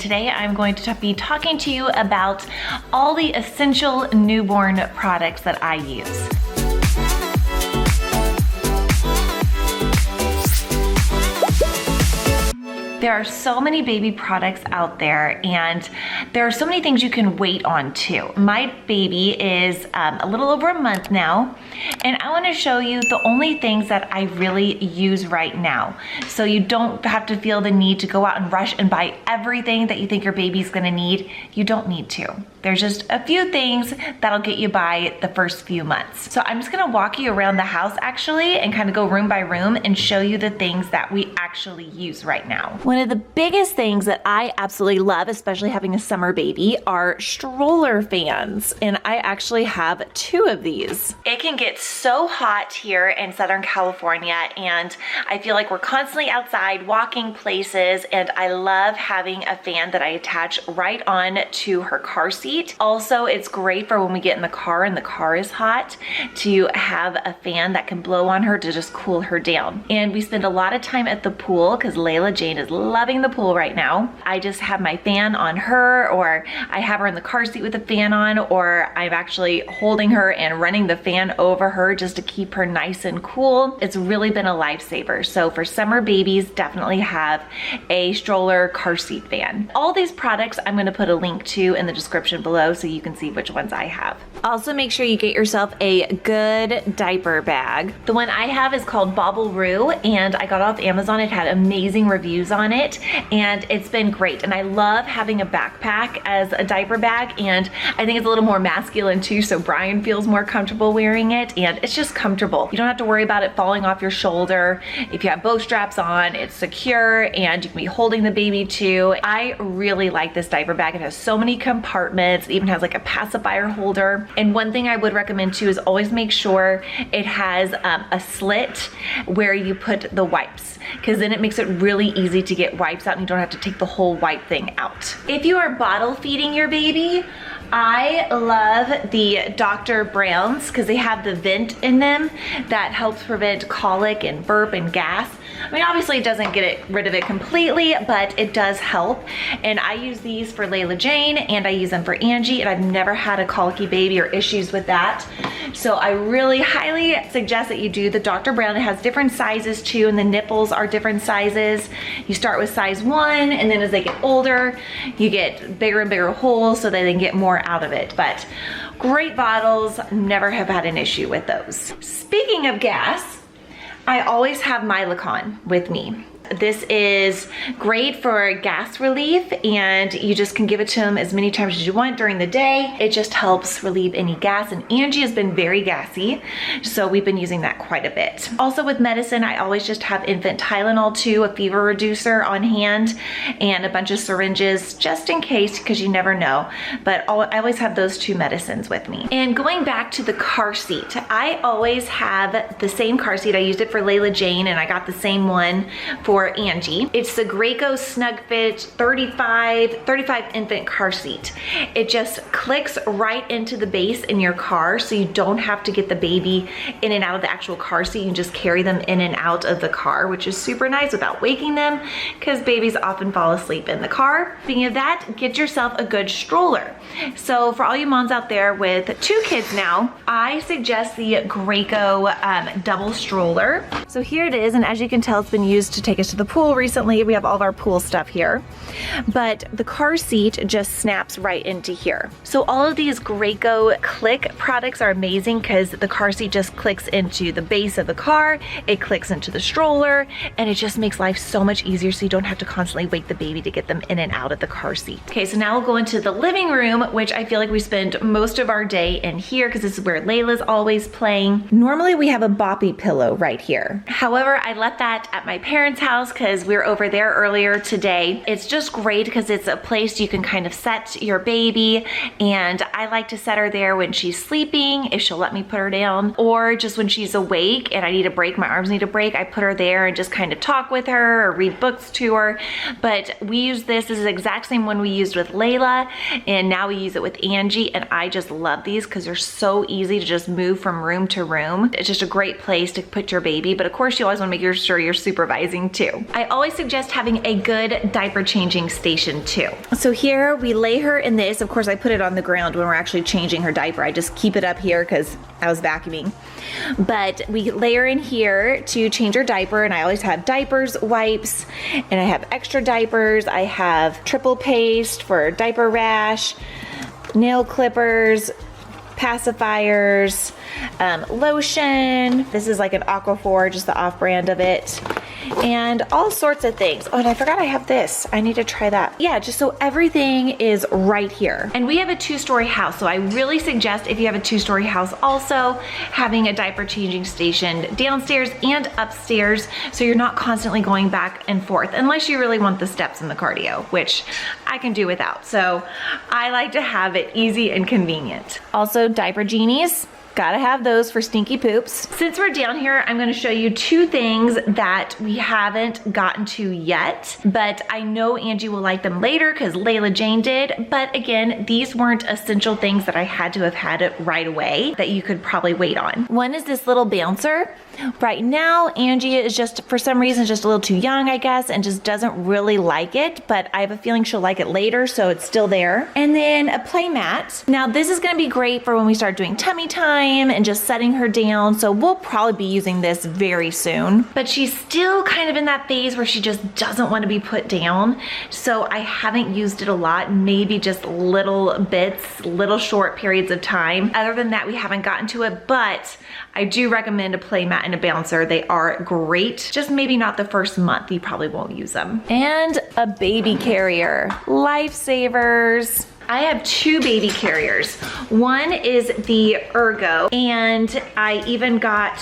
today I'm going to be talking to you about all the essential newborn products that I use. There are so many baby products out there, and there are so many things you can wait on too. My baby is a little over a month now, and I want to show you the only things that I really use right now. So you don't have to feel the need to go out and rush and buy everything that you think your baby's gonna need. You don't need to. There's just a few things that'll get you by the first few months. So I'm just gonna walk you around the house actually and kind of go room by room and show you the things that we actually use right now. One of the biggest things that I absolutely love, especially having a summer baby, are stroller fans. And I actually have 2 of these. It can get so hot here in Southern California, and I feel like we're constantly outside walking places, and I love having a fan that I attach right on to her car seat. Also, it's great for when we get in the car and the car is hot to have a fan that can blow on her to just cool her down. And we spend a lot of time at the pool because Layla Jane is loving the pool right now. I just have my fan on her, or I have her in the car seat with the fan on, or I'm actually holding her and running the fan over her just to keep her nice and cool. It's really been a lifesaver. So for summer babies, definitely have a stroller car seat fan. All these products I'm going to put a link to in the description below so you can see which ones I have. Also, make sure you get yourself a good diaper bag. The one I have is called Bobble-Roo, and I got it off Amazon. It had amazing reviews on it, and it's been great. And I love having a backpack as a diaper bag, and I think it's a little more masculine too, so Brian feels more comfortable wearing it, and it's just comfortable. You don't have to worry about it falling off your shoulder. If you have both straps on, it's secure, and you can be holding the baby too. I really like this diaper bag. It has so many compartments. It even has like a pacifier holder. And one thing I would recommend too is always make sure it has a slit where you put the wipes, because then it makes it really easy to get wipes out and you don't have to take the whole wipe thing out. If you are bottle feeding your baby, I love the Dr. Brown's because they have the vent in them that helps prevent colic and burp and gas. I mean, obviously it doesn't get rid of it completely, but it does help. And I use these for Layla Jane, and I use them for Angie, and I've never had a colicky baby or issues with that. So I really highly suggest that you do the Dr. Brown. It has different sizes too, and the nipples are different sizes. You start with size 1, and then as they get older, you get bigger and bigger holes so that they can get more out of it. But great bottles, never have had an issue with those. Speaking of gas, I always have Mylicon with me. This is great for gas relief, and you just can give it to them as many times as you want during the day. It just helps relieve any gas, and Angie has been very gassy, so we've been using that quite a bit. Also with medicine, I always just have infant Tylenol too, a fever reducer on hand, and a bunch of syringes just in case, because you never know. But I always have those 2 medicines with me. And going back to the car seat, I always have the same car seat. I used it for Layla Jane, and I got the same one for Angie. It's the Graco Snug Fit 35 infant car seat. It just clicks right into the base in your car, so you don't have to get the baby in and out of the actual car seat. You can just carry them in and out of the car, which is super nice without waking them, because babies often fall asleep in the car. Speaking of that, get yourself a good stroller. So for all you moms out there with 2 kids now, I suggest the Graco double stroller. So here it is, and as you can tell, it's been used to take us to the pool recently. We have all of our pool stuff here, but the car seat just snaps right into here. So all of these Graco click products are amazing because the car seat just clicks into the base of the car, it clicks into the stroller, and it just makes life so much easier, so you don't have to constantly wake the baby to get them in and out of the car seat. Okay, so now we'll go into the living room, which I feel like we spend most of our day in here because this is where Layla's always playing. Normally we have a boppy pillow right here. However, I left that at my parents' house because we were over there earlier today. It's just great because it's a place you can kind of set your baby, and I like to set her there when she's sleeping, if she'll let me put her down, or just when she's awake and I need a break, my arms need a break, I put her there and just kind of talk with her or read books to her. But we use this is the exact same one we used with Layla, and now we use it with Angie, and I just love these because they're so easy to just move from room to room. It's just a great place to put your baby, but of course you always want to make sure you're supervising too. too. I always suggest having a good diaper changing station too. So here we lay her in this. Of course, I put it on the ground when we're actually changing her diaper. I just keep it up here because I was vacuuming. But we lay her in here to change her diaper, and I always have diapers, wipes, and I have extra diapers. I have triple paste for diaper rash, nail clippers, pacifiers, lotion. This is like an Aquaphor, just the off-brand of it, and all sorts of things. Oh, and I forgot I have this. I need to try that. Yeah, just so everything is right here. And we have a 2-story house, so I really suggest if you have a 2-story house also having a diaper changing station downstairs and upstairs, so you're not constantly going back and forth, unless you really want the steps and the cardio, which I can do without. So I like to have it easy and convenient. Also, diaper genies. Gotta have those for stinky poops. Since we're down here, I'm gonna show you 2 things that we haven't gotten to yet, but I know Angie will like them later because Layla Jane did. But again, these weren't essential things that I had to have had it right away that you could probably wait on. One is this little bouncer. Right now, Angie is just, for some reason, just a little too young, I guess, and just doesn't really like it, but I have a feeling she'll like it later, so it's still there. And then a play mat. Now, this is gonna be great for when we start doing tummy time and just setting her down, so we'll probably be using this very soon. But she's still kind of in that phase where she just doesn't want to be put down, so I haven't used it a lot, maybe just little bits, little short periods of time. Other than that, we haven't gotten to it, but I do recommend a play mat and a bouncer. They are great, just maybe not the first month. You probably won't use them. And a baby carrier, lifesavers. I have 2 baby carriers. One is the Ergo, and I even got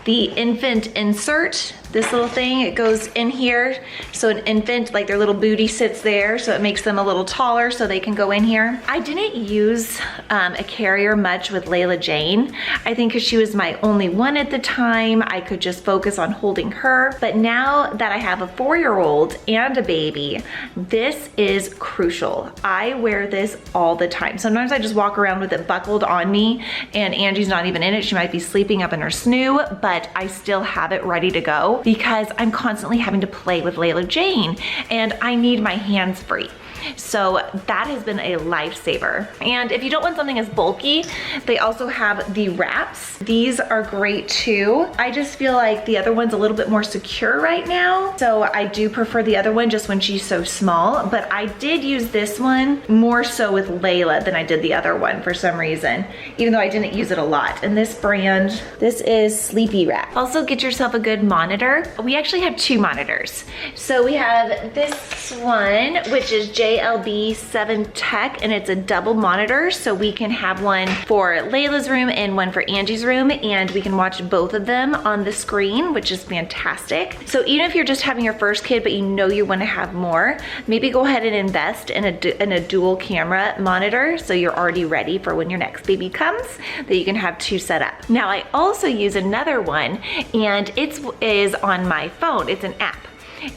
the infant insert. This little thing, it goes in here, so an infant, like their little booty sits there, so it makes them a little taller so they can go in here. I didn't use a carrier much with Layla Jane. I think because she was my only one at the time, I could just focus on holding her. But now that I have a 4-year-old and a baby, this is crucial. I wear this all the time. Sometimes I just walk around with it buckled on me, and Angie's not even in it. She might be sleeping up in her snoo, but I still have it ready to go because I'm constantly having to play with Layla Jane and I need my hands free. So that has been a lifesaver. And if you don't want something as bulky, they also have the wraps. These are great too. I just feel like the other one's a little bit more secure right now, so I do prefer the other one just when she's so small. But I did use this one more so with Layla than I did the other one for some reason, even though I didn't use it a lot. And this brand, this is Sleepy Wrap. Also get yourself a good monitor. We actually have 2 monitors. So we have this one, which is JLB7 Tech, and it's a double monitor, so we can have one for Layla's room and one for Angie's room, and we can watch both of them on the screen, which is fantastic. So even if you're just having your first kid but you know you want to have more, maybe go ahead and invest in a dual camera monitor so you're already ready for when your next baby comes, that you can have 2 set up. Now I also use another one, and it is on my phone. It's an app,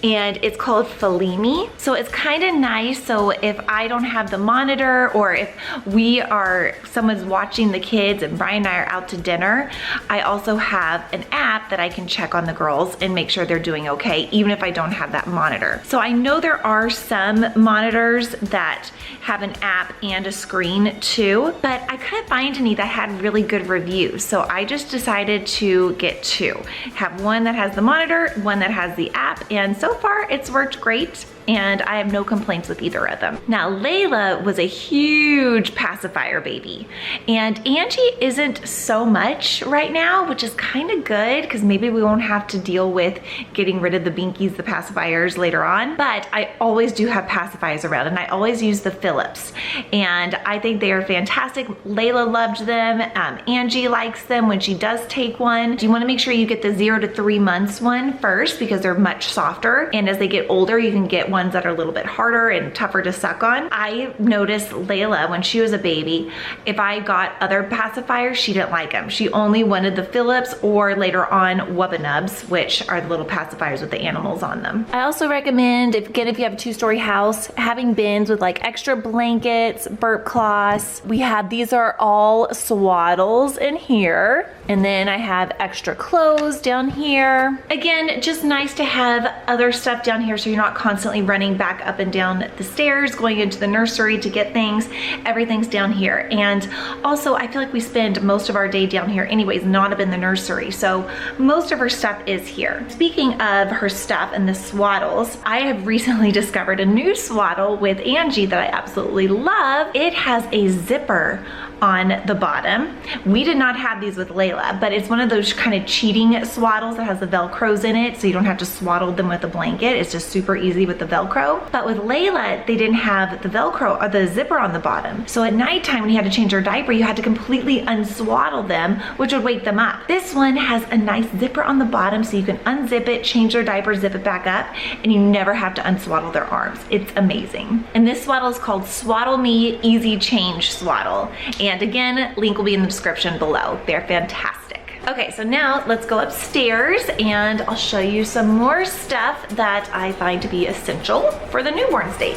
and it's called Fleece. So it's kind of nice, so if I don't have the monitor, or if someone's watching the kids and Brian and I are out to dinner, I also have an app that I can check on the girls and make sure they're doing okay, even if I don't have that monitor. So I know there are some monitors that have an app and a screen too, but I couldn't find any that had really good reviews. So I just decided to get 2. Have one that has the monitor, one that has the app, and so far it's worked great, and I have no complaints with either of them. Now Layla was a huge pacifier baby, and Angie isn't so much right now, which is kind of good because maybe we won't have to deal with getting rid of the binkies, the pacifiers later on. But I always do have pacifiers around, and I always use the Philips, and I think they are fantastic. Layla loved them. Angie likes them when she does take one. You want to make sure you get the 0 to 3 months one first because they're much softer, and as they get older you can get ones that are a little bit harder and tougher to suck on. I noticed Layla when she was a baby, if I got other pacifiers, she didn't like them. She only wanted the Philips or later on Wubba Nubs, which are the little pacifiers with the animals on them. I also recommend, if you have a 2-story house, having bins with like extra blankets, burp cloths. These are all swaddles in here. And then I have extra clothes down here. Again, just nice to have other stuff down here so you're not constantly running back up and down the stairs, going into the nursery to get things. Everything's down here. And also, I feel like we spend most of our day down here anyways, not up in the nursery. So most of her stuff is here. Speaking of her stuff and the swaddles, I have recently discovered a new swaddle with Angie that I absolutely love. It has a zipper on the bottom. We did not have these with Layla, but it's one of those kind of cheating swaddles that has the Velcros in it, so you don't have to swaddle them with a blanket. It's just super easy with the Velcro. But with Layla, they didn't have the Velcro or the zipper on the bottom. So at nighttime when you had to change her diaper, you had to completely unswaddle them, which would wake them up. This one has a nice zipper on the bottom, so you can unzip it, change their diaper, zip it back up, and you never have to unswaddle their arms. It's amazing. And this swaddle is called Swaddle Me Easy Change Swaddle. And again, link will be in the description below. They're fantastic. Okay, so now let's go upstairs and I'll show you some more stuff that I find to be essential for the newborn stage.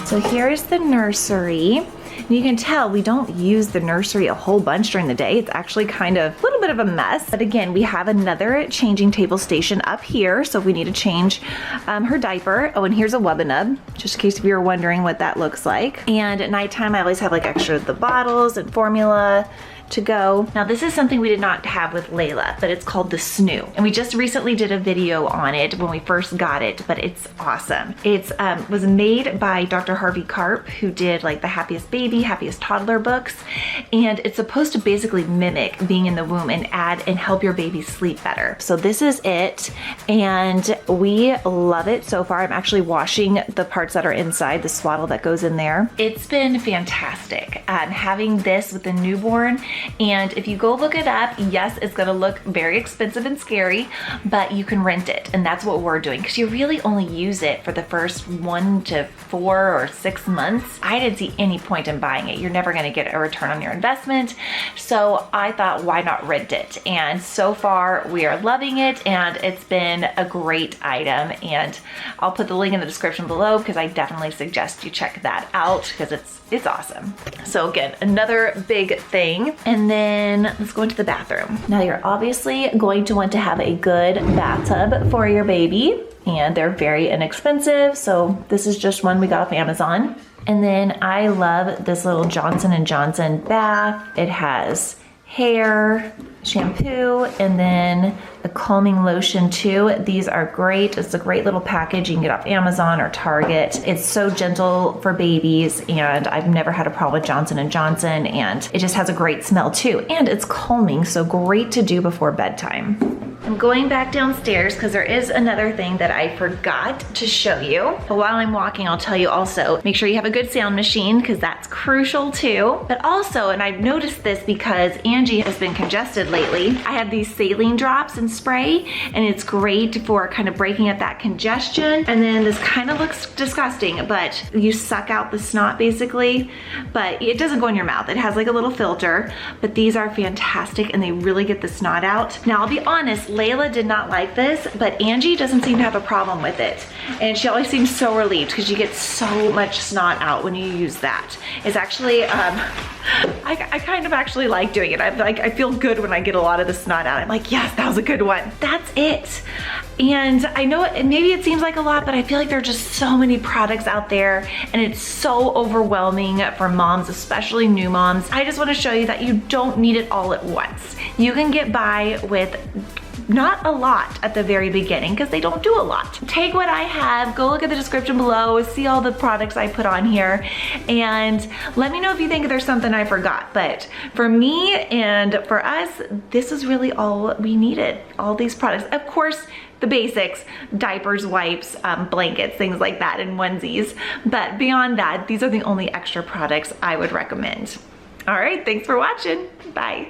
So here's the nursery. You can tell we don't use the nursery a whole bunch during the day. It's actually kind of a little bit of a mess. But again, we have another changing table station up here. So if we need to change her diaper. Oh, and here's a Wubba Nub, just in case if you were wondering what that looks like. And at nighttime, I always have like extra of the bottles and formula to go. Now this is something we did not have with Layla, but it's called the Snoo. And we just recently did a video on it when we first got it, but it's awesome. It was made by Dr. Harvey Karp, who did like the Happiest Baby, Happiest Toddler books. And it's supposed to basically mimic being in the womb and add and help your baby sleep better. So this is it. And we love it so far. I'm actually washing the parts that are inside the swaddle that goes in there. It's been fantastic having this with the newborn. And if you go look it up, yes, it's gonna look very expensive and scary, but you can rent it. And that's what we're doing, because you really only use it for the first 1 to 4 or 6 months. I didn't see any point in buying it. You're never gonna get a return on your investment. So I thought, why not rent it? And so far we are loving it, and it's been a great item. And I'll put the link in the description below, because I definitely suggest you check that out, because it's awesome. So again, another big thing. And then let's go into the bathroom. Now you're obviously going to want to have a good bathtub for your baby, and they're very inexpensive. So this is just one we got off Amazon. And then I love this little Johnson & Johnson bath. It has hair, shampoo, and then a calming lotion too. These are great. It's a great little package you can get off Amazon or Target. It's so gentle for babies, and I've never had a problem with Johnson & Johnson, and it just has a great smell too. And it's calming, so great to do before bedtime. I'm going back downstairs because there is another thing that I forgot to show you. But while I'm walking, I'll tell you also, make sure you have a good sound machine, because that's crucial too. But also, and I've noticed this because Angie has been congested lately, I have these Saline Drops and spray, and it's great for kind of breaking up that congestion. And then this kind of looks disgusting, but you suck out the snot basically, but it doesn't go in your mouth. It has like a little filter, but these are fantastic and they really get the snot out. Now I'll be honest, Layla did not like this, but Angie doesn't seem to have a problem with it. And she always seems so relieved because you get so much snot out when you use that. It's actually, I kind of actually like doing it. I feel good when I get a lot of the snot out. I'm like, yes, that was a good one. That's it. And I know maybe it seems like a lot, but I feel like there are just so many products out there, and it's so overwhelming for moms, especially new moms. I just want to show you that you don't need it all at once. You can get by with not a lot at the very beginning, because they don't do a lot. Take what I have, go look at the description below, see all the products I put on here, and let me know if you think there's something I forgot. But for me and for us, this is really all we needed, all these products. Of course, the basics, diapers, wipes, blankets, things like that, and onesies. But beyond that, these are the only extra products I would recommend. All right, thanks for watching. Bye.